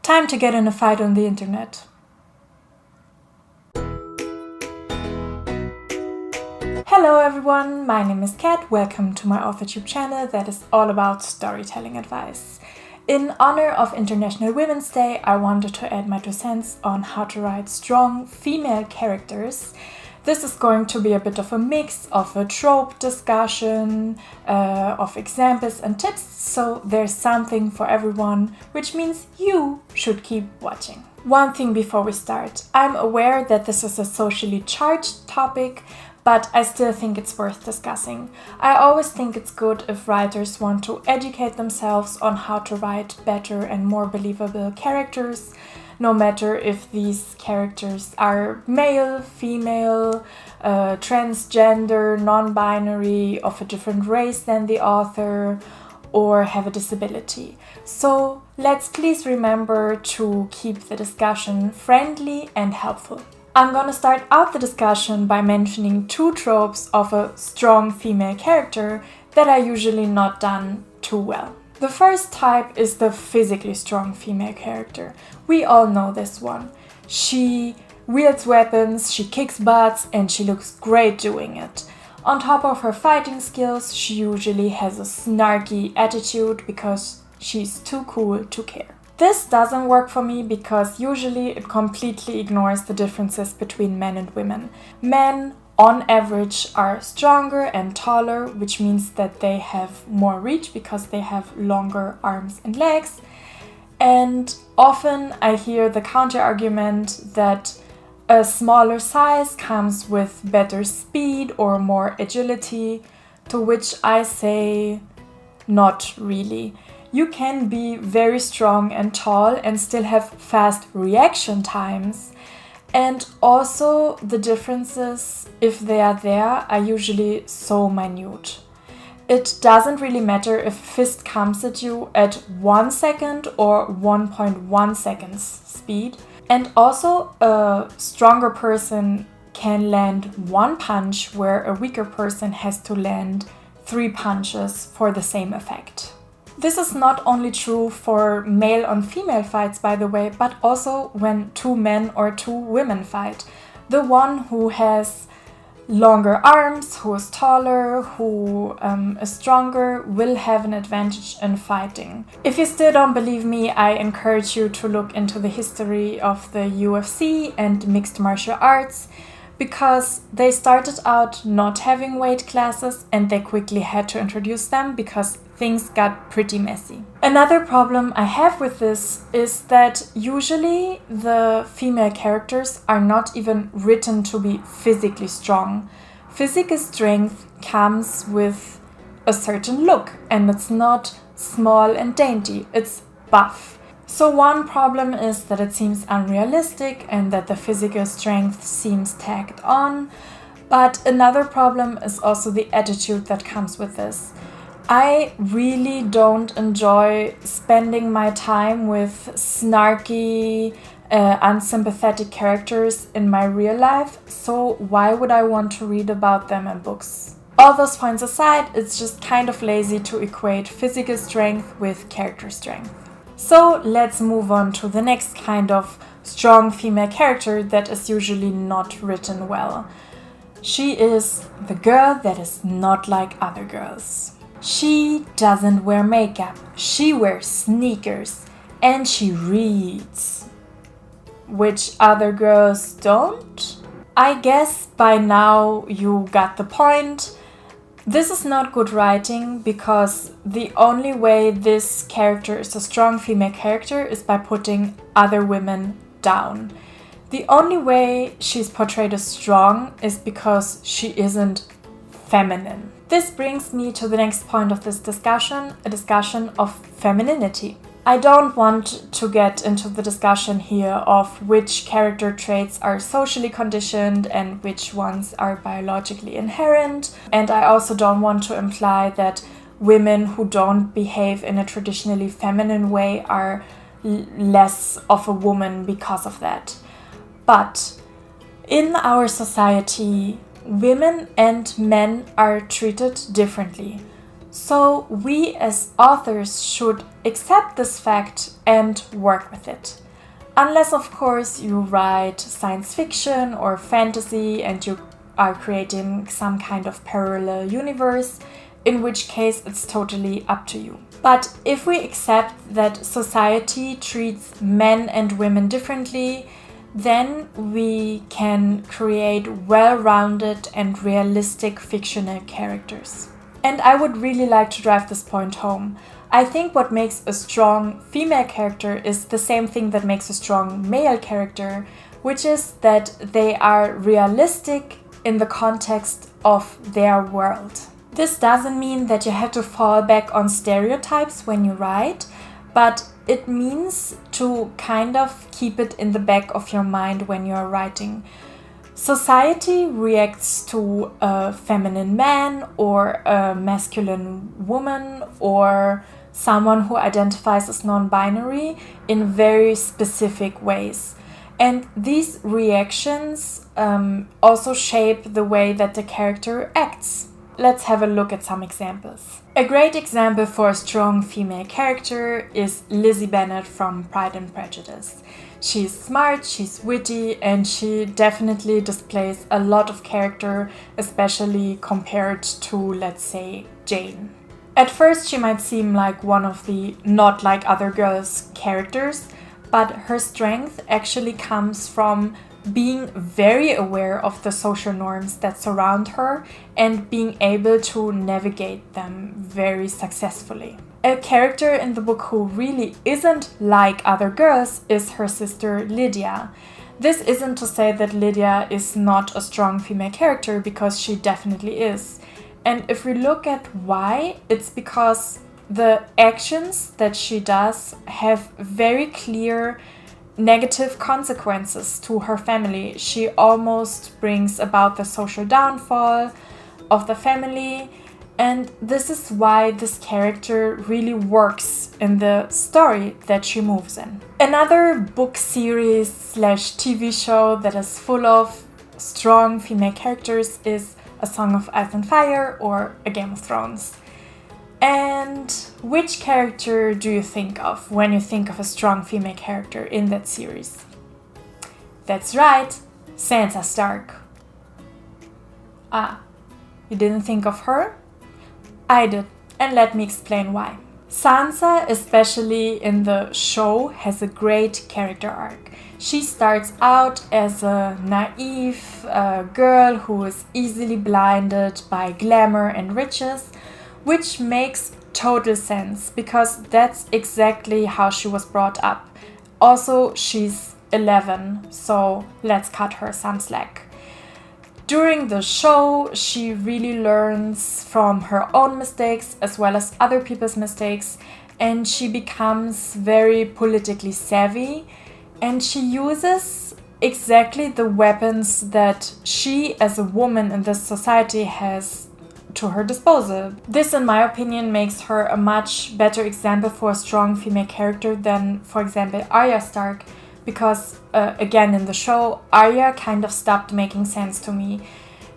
Time to get in a fight on the internet. Hello everyone, my name is Kat. Welcome to my AuthorTube channel that is all about storytelling advice. In honor of International Women's Day, I wanted to add my 2 cents on how to write strong female characters. This is going to be a bit of a mix of a trope discussion, of examples and tips, so there's something for everyone, which means you should keep watching. One thing before we start. I'm aware that this is a socially charged topic, but I still think it's worth discussing. I always think it's good if writers want to educate themselves on how to write better and more believable characters, no matter if these characters are male, female, transgender, non-binary, of a different race than the author, or have a disability. So let's please remember to keep the discussion friendly and helpful. I'm gonna start out the discussion by mentioning 2 tropes of a strong female character that are usually not done too well. The first type is the physically strong female character. We all know this one. She wields weapons, she kicks butts, and she looks great doing it. On top of her fighting skills, she usually has a snarky attitude because she's too cool to care. This doesn't work for me because usually it completely ignores the differences between men and women. Men, on average, are stronger and taller, which means that they have more reach because they have longer arms and legs. And often I hear the counter-argument that a smaller size comes with better speed or more agility, to which I say, not really. You can be very strong and tall and still have fast reaction times. And also the differences, if they are there, are usually so minute. It doesn't really matter if a fist comes at you at 1 second or 1.1 seconds speed. And also a stronger person can land 1 punch where a weaker person has to land 3 punches for the same effect. This is not only true for male on female fights, by the way, but also when 2 men or 2 women fight. The one who has longer arms, who is taller, who is stronger, will have an advantage in fighting. If you still don't believe me, I encourage you to look into the history of the UFC and mixed martial arts, because they started out not having weight classes and they quickly had to introduce them because things got pretty messy. Another problem I have with this is that usually the female characters are not even written to be physically strong. Physical strength comes with a certain look, and it's not small and dainty, it's buff. So one problem is that it seems unrealistic and that the physical strength seems tacked on. But another problem is also the attitude that comes with this. I really don't enjoy spending my time with snarky, unsympathetic characters in my real life, so why would I want to read about them in books? All those points aside, it's just kind of lazy to equate physical strength with character strength. So let's move on to the next kind of strong female character that is usually not written well. She is the girl that is not like other girls. She doesn't wear makeup, she wears sneakers, and she reads. Which other girls don't? I guess by now you got the point. This is not good writing because the only way this character is a strong female character is by putting other women down. The only way she's portrayed as strong is because she isn't feminine. This brings me to the next point of this discussion, a discussion of femininity. I don't want to get into the discussion here of which character traits are socially conditioned and which ones are biologically inherent. And I also don't want to imply that women who don't behave in a traditionally feminine way are less of a woman because of that. But in our society, women and men are treated differently. So we as authors should accept this fact and work with it. Unless, of course, you write science fiction or fantasy and you are creating some kind of parallel universe, in which case it's totally up to you. But if we accept that society treats men and women differently, then we can create well-rounded and realistic fictional characters. And I would really like to drive this point home. I think what makes a strong female character is the same thing that makes a strong male character, which is that they are realistic in the context of their world. This doesn't mean that you have to fall back on stereotypes when you write, but it means to kind of keep it in the back of your mind when you are writing. Society reacts to a feminine man or a masculine woman or someone who identifies as non-binary in very specific ways. And these reactions also shape the way that the character acts. Let's have a look at some examples. A great example for a strong female character is Lizzie Bennet from Pride and Prejudice. She's smart, she's witty, and she definitely displays a lot of character, especially compared to, let's say, Jane. At first, she might seem like one of the not like other girls characters, but her strength actually comes from being very aware of the social norms that surround her and being able to navigate them very successfully. A character in the book who really isn't like other girls is her sister Lydia. This isn't to say that Lydia is not a strong female character, because she definitely is. And if we look at why, it's because the actions that she does have very clear negative consequences to her family. She almost brings about the social downfall of the family, and this is why this character really works in the story that she moves in. Another book series slash TV show that is full of strong female characters is A Song of Ice and Fire or A Game of Thrones. And which character do you think of when you think of a strong female character in that series? That's right, Sansa Stark. Ah, you didn't think of her? I did, and let me explain why. Sansa, especially in the show, has a great character arc. She starts out as a naive girl who is easily blinded by glamour and riches, which makes total sense because that's exactly how she was brought up. Also, she's 11, so let's cut her some slack. During the show, she really learns from her own mistakes as well as other people's mistakes, and she becomes very politically savvy, and she uses exactly the weapons that she as a woman in this society has to her disposal. This, in my opinion, makes her a much better example for a strong female character than, for example, Arya Stark, because, again, in the show, Arya kind of stopped making sense to me.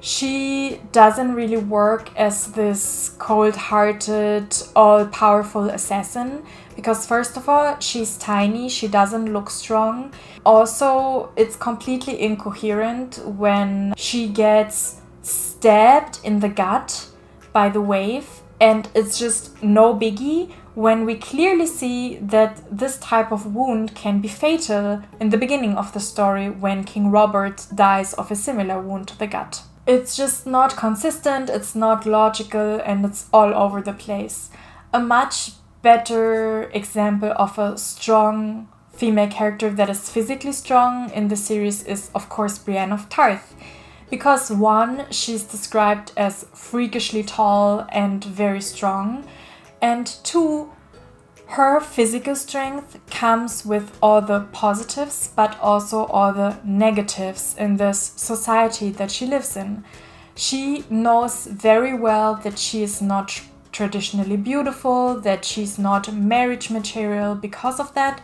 She doesn't really work as this cold-hearted, all-powerful assassin, because first of all, she's tiny, she doesn't look strong. Also, it's completely incoherent when she gets stabbed in the gut by the wave, and it's just no biggie when we clearly see that this type of wound can be fatal in the beginning of the story when King Robert dies of a similar wound to the gut. It's just not consistent, it's not logical, and it's all over the place. A much better example of a strong female character that is physically strong in the series is, of course, Brienne of Tarth. Because one, she's described as freakishly tall and very strong, and two, her physical strength comes with all the positives but also all the negatives in this society that she lives in. She knows very well that she is not traditionally beautiful, that she's not marriage material because of that,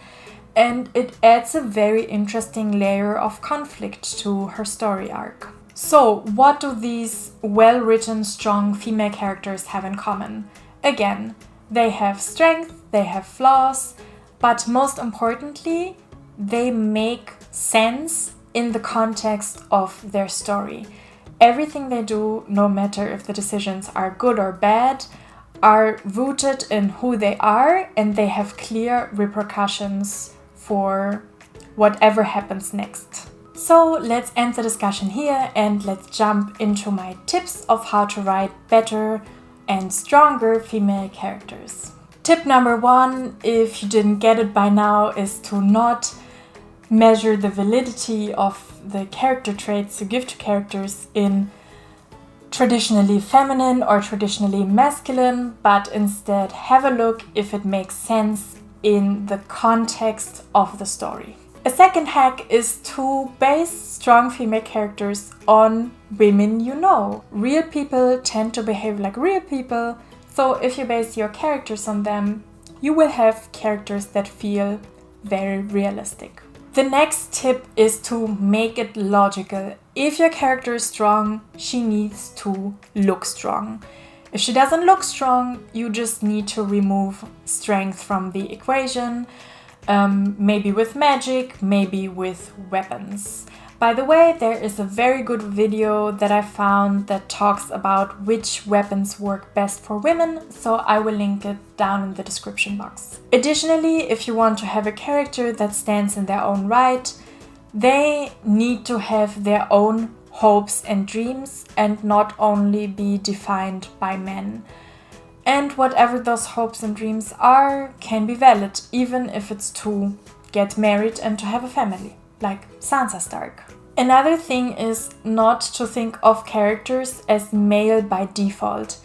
and it adds a very interesting layer of conflict to her story arc. So, what do these well-written, strong female characters have in common? Again, they have strength, they have flaws, but most importantly, they make sense in the context of their story. Everything they do, no matter if the decisions are good or bad, are rooted in who they are, and they have clear repercussions for whatever happens next. So let's end the discussion here and let's jump into my tips of how to write better and stronger female characters. Tip number 1, if you didn't get it by now, is to not measure the validity of the character traits you give to characters in traditionally feminine or traditionally masculine, but instead have a look if it makes sense in the context of the story. A second hack is to base strong female characters on women you know. Real people tend to behave like real people, so if you base your characters on them, you will have characters that feel very realistic. The next tip is to make it logical. If your character is strong, she needs to look strong. If she doesn't look strong, you just need to remove strength from the equation, maybe with magic, maybe with weapons. By the way, there is a very good video that I found that talks about which weapons work best for women, so I will link it down in the description box. Additionally, if you want to have a character that stands in their own right, they need to have their own hopes and dreams and not only be defined by men. And whatever those hopes and dreams are can be valid, even if it's to get married and to have a family, like Sansa Stark. Another thing is not to think of characters as male by default.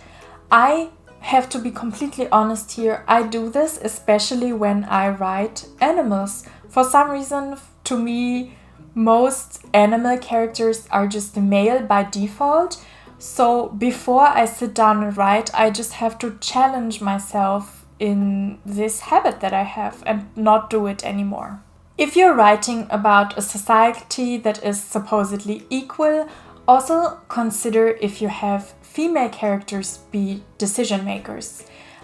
I have to be completely honest here, I do this especially when I write animals. For some reason, to me, most animal characters are just male by default. So before I sit down and write, I just have to challenge myself in this habit that I have and not do it anymore. If you're writing about a society that is supposedly equal, also consider if you have female characters be decision makers.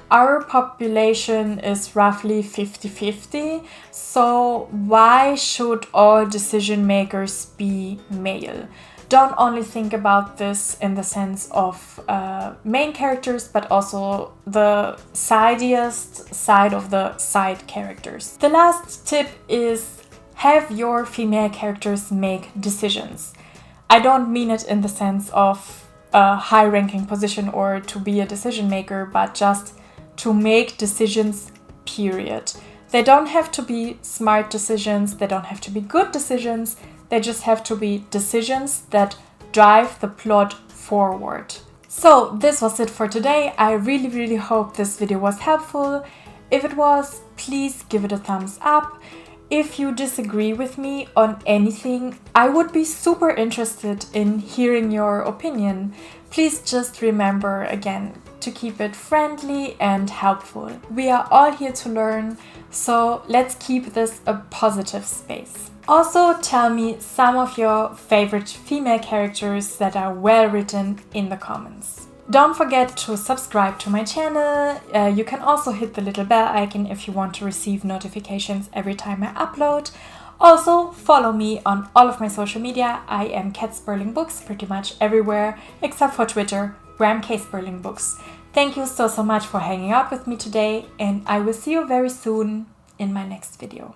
Our population is roughly 50-50, so why should all decision makers be male? Don't only think about this in the sense of main characters, but also the sidiest side of the side characters. The last tip is have your female characters make decisions. I don't mean it in the sense of a high-ranking position or to be a decision maker, but just to make decisions, period. They don't have to be smart decisions, they don't have to be good decisions, they just have to be decisions that drive the plot forward. So this was it for today. I really hope this video was helpful. If it was, please give it a thumbs up. If you disagree with me on anything, I would be super interested in hearing your opinion. Please just remember again to keep it friendly and helpful. We are all here to learn, so let's keep this a positive space. Also, tell me some of your favorite female characters that are well written in the comments. Don't forget to subscribe to my channel. You can also hit the little bell icon if you want to receive notifications every time I upload. Also, follow me on all of my social media. I am Cat Sperling Books pretty much everywhere except for Twitter, where I'm K Sperling Books. Thank you so much for hanging out with me today, and I will see you very soon in my next video.